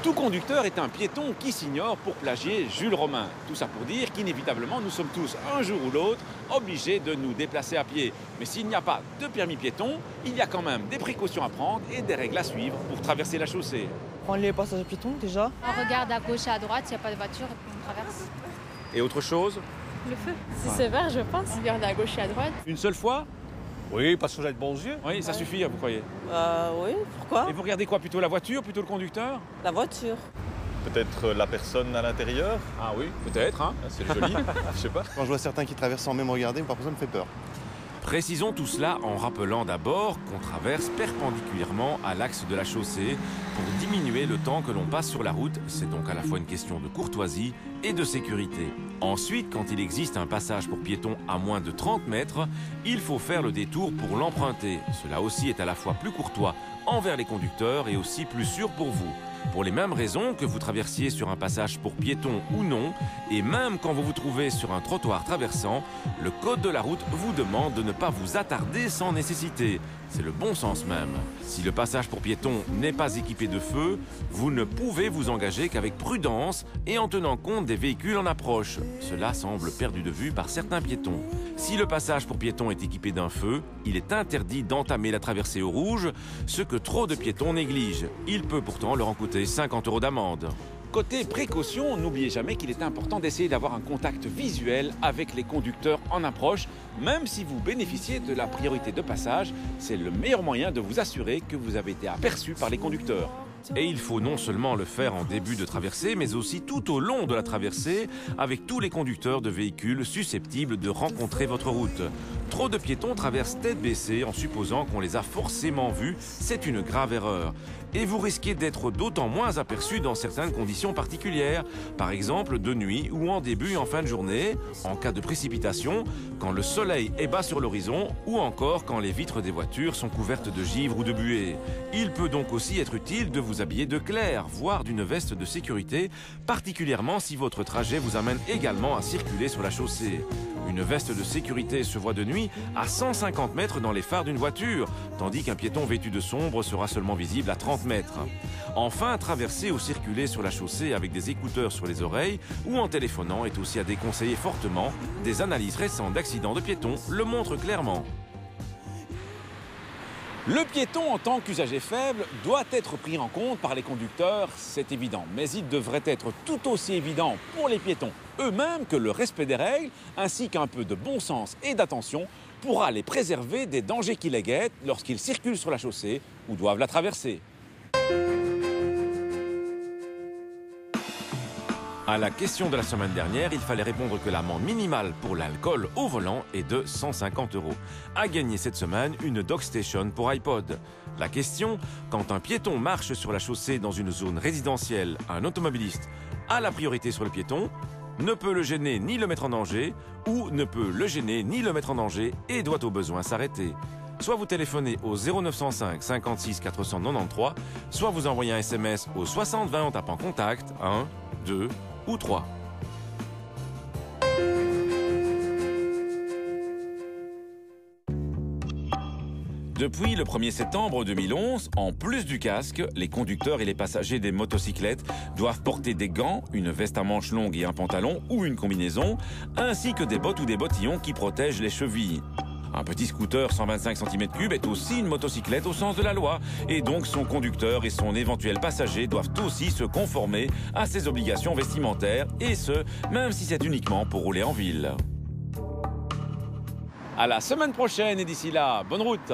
Tout conducteur est un piéton qui s'ignore pour plagier Jules Romain. Tout ça pour dire qu'inévitablement, nous sommes tous, un jour ou l'autre, obligés de nous déplacer à pied. Mais s'il n'y a pas de permis piéton, il y a quand même des précautions à prendre et des règles à suivre pour traverser la chaussée. Prendre les passages piétons déjà. On regarde à gauche et à droite, s'il n'y a pas de voiture, on traverse. Et autre chose? Le feu. Si c'est vert, je pense. On regarde à gauche et à droite. Une seule fois? Oui, parce que j'ai de bons yeux. Oui, ça suffit, vous croyez? Oui, pourquoi? Et vous regardez quoi? Plutôt la voiture, plutôt le conducteur? La voiture. Peut-être la personne à l'intérieur. Ah oui, peut-être, hein? C'est joli, je sais pas. Quand je vois certains qui traversent sans même regarder, parfois ça me fait peur. Précisons tout cela en rappelant d'abord qu'on traverse perpendiculairement à l'axe de la chaussée pour diminuer le temps que l'on passe sur la route. C'est donc à la fois une question de courtoisie et de sécurité. Ensuite, quand il existe un passage pour piétons à moins de 30 mètres, il faut faire le détour pour l'emprunter. Cela aussi est à la fois plus courtois envers les conducteurs et aussi plus sûr pour vous. Pour les mêmes raisons que vous traversiez sur un passage pour piétons ou non, et même quand vous vous trouvez sur un trottoir traversant, le code de la route vous demande de ne pas vous attarder sans nécessité. C'est le bon sens même. Si le passage pour piétons n'est pas équipé de feu, vous ne pouvez vous engager qu'avec prudence et en tenant compte des véhicules en approche. Cela semble perdu de vue par certains piétons. Si le passage pour piétons est équipé d'un feu, il est interdit d'entamer la traversée au rouge, ce que trop de piétons négligent. Il peut pourtant leur en coûter 50 € d'amende. Côté précaution, n'oubliez jamais qu'il est important d'essayer d'avoir un contact visuel avec les conducteurs en approche. Même si vous bénéficiez de la priorité de passage, c'est le meilleur moyen de vous assurer que vous avez été aperçu par les conducteurs. Et il faut non seulement le faire en début de traversée, mais aussi tout au long de la traversée, avec tous les conducteurs de véhicules susceptibles de rencontrer votre route. Trop de piétons traversent tête baissée en supposant qu'on les a forcément vus. C'est une grave erreur. Et vous risquez d'être d'autant moins aperçu dans certaines conditions particulières, par exemple de nuit ou en début et en fin de journée, en cas de précipitation, quand le soleil est bas sur l'horizon ou encore quand les vitres des voitures sont couvertes de givre ou de buée. Il peut donc aussi être utile de vous habiller de clair, voire d'une veste de sécurité, particulièrement si votre trajet vous amène également à circuler sur la chaussée. Une veste de sécurité se voit de nuit à 150 mètres dans les phares d'une voiture, tandis qu'un piéton vêtu de sombre sera seulement visible à 30 mètres. Enfin, traverser ou circuler sur la chaussée avec des écouteurs sur les oreilles ou en téléphonant est aussi à déconseiller fortement. Des analyses récentes d'accidents de piétons le montrent clairement. Le piéton en tant qu'usager faible doit être pris en compte par les conducteurs, c'est évident. Mais il devrait être tout aussi évident pour les piétons eux-mêmes que le respect des règles, ainsi qu'un peu de bon sens et d'attention pourra les préserver des dangers qui les guettent lorsqu'ils circulent sur la chaussée ou doivent la traverser. À la question de la semaine dernière, il fallait répondre que l'amende minimale pour l'alcool au volant est de 150 €. À gagner cette semaine, une DockStation pour iPod. La question, quand un piéton marche sur la chaussée dans une zone résidentielle, un automobiliste a la priorité sur le piéton, ne peut le gêner ni le mettre en danger, ou ne peut le gêner ni le mettre en danger et doit au besoin s'arrêter. Soit vous téléphonez au 0905 56 493, soit vous envoyez un SMS au 60 20 en tapant contact 1, 2 ou 3. Depuis le 1er septembre 2011, en plus du casque, les conducteurs et les passagers des motocyclettes doivent porter des gants, une veste à manches longues et un pantalon ou une combinaison, ainsi que des bottes ou des bottillons qui protègent les chevilles. Un petit scooter 125 cm3 est aussi une motocyclette au sens de la loi, et donc son conducteur et son éventuel passager doivent aussi se conformer à ses obligations vestimentaires, et ce, même si c'est uniquement pour rouler en ville. À la semaine prochaine, et d'ici là, bonne route!